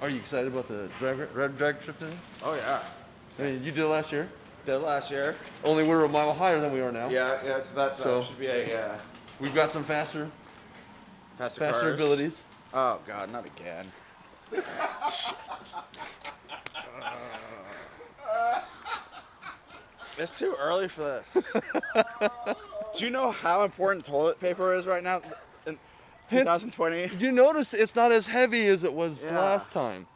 Are you excited about the drag strip today? Oh yeah. I mean, you did it last year. Did last year. Only we were a mile higher than we are now. Yeah. So that should be a. We've got some faster abilities. Oh God, not again. It's too early for this. Do you know how important toilet paper is right now in 2020? You notice it's not as heavy as it was last time.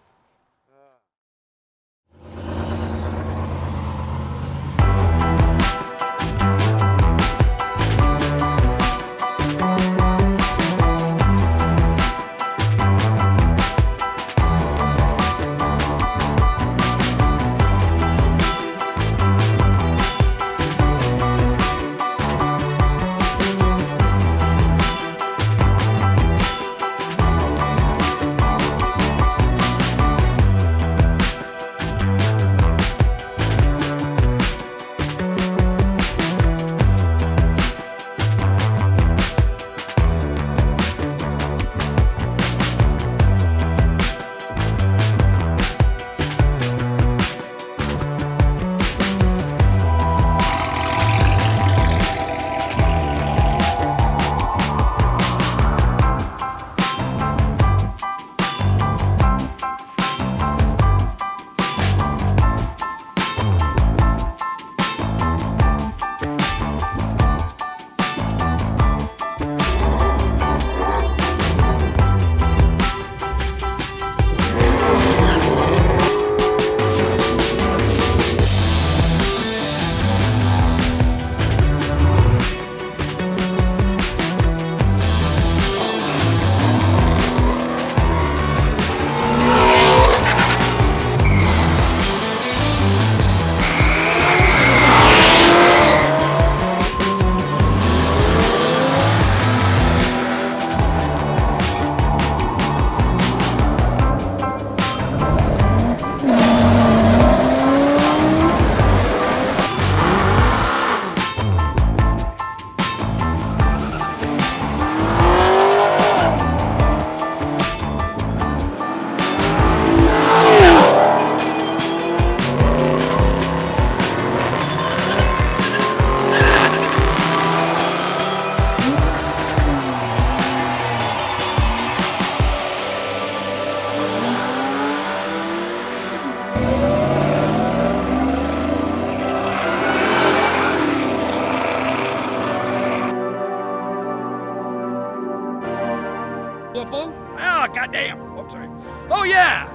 You have fun? Oh, goddamn. Oh, sorry. Oh, yeah.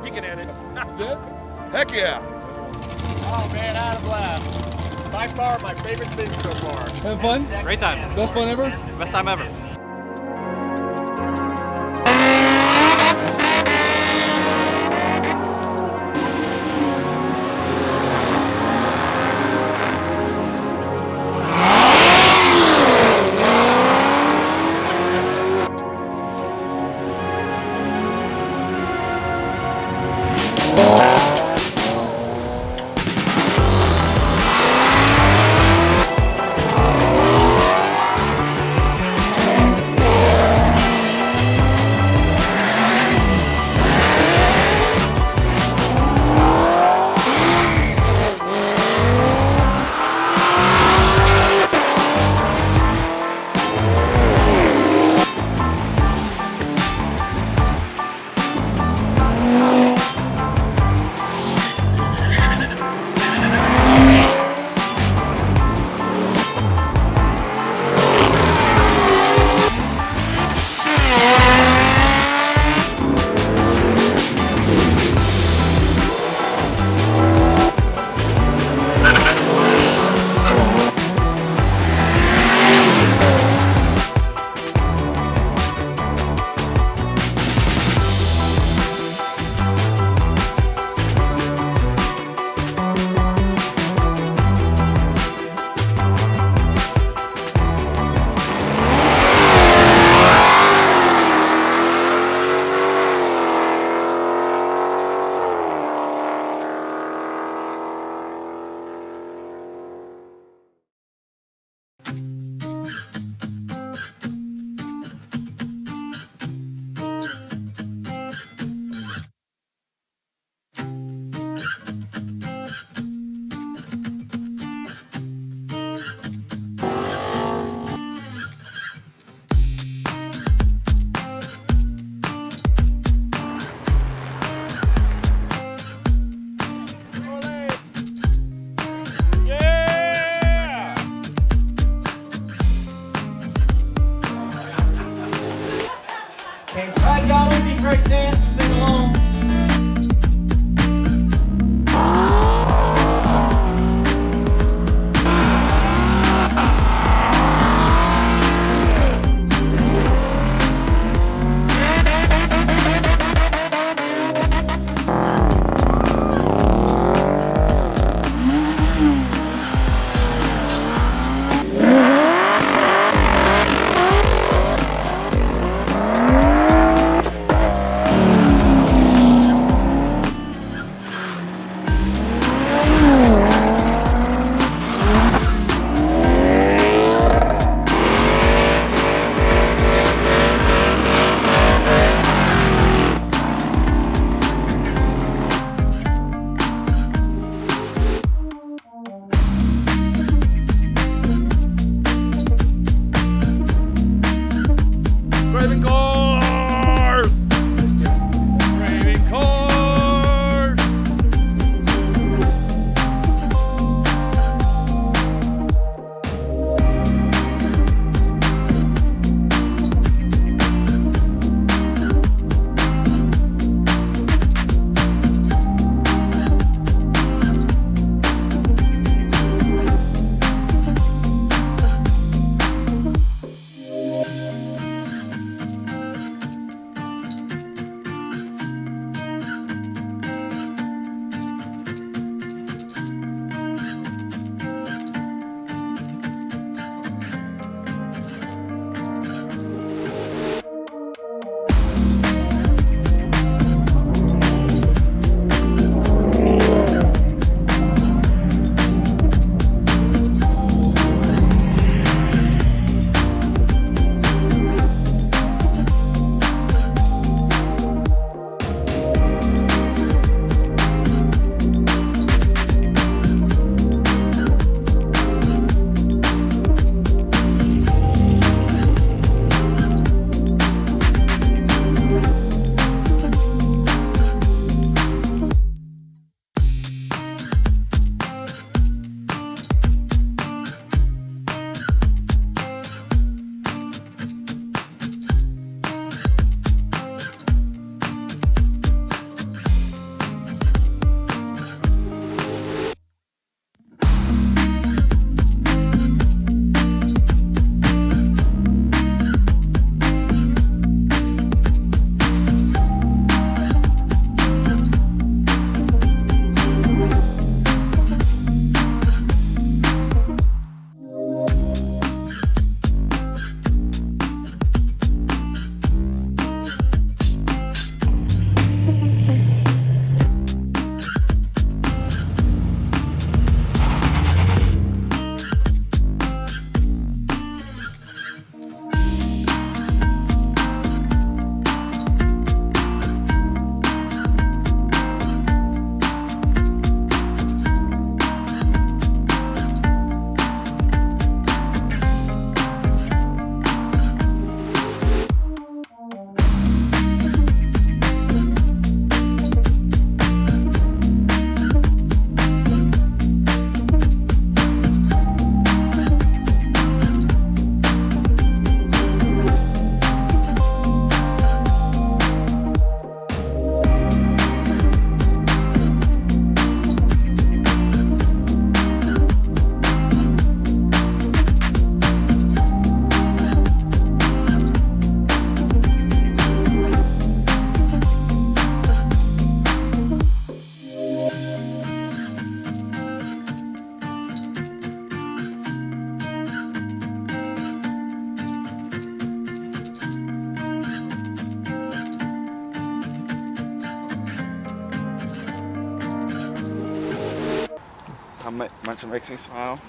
You can edit. Good? Heck yeah. Oh, man, I had a blast. By far, my favorite thing so far. Have fun? Great time. Best fun ever? Best time ever. break dance or sing along. Craving cars! Craving cars! How much it makes me smile.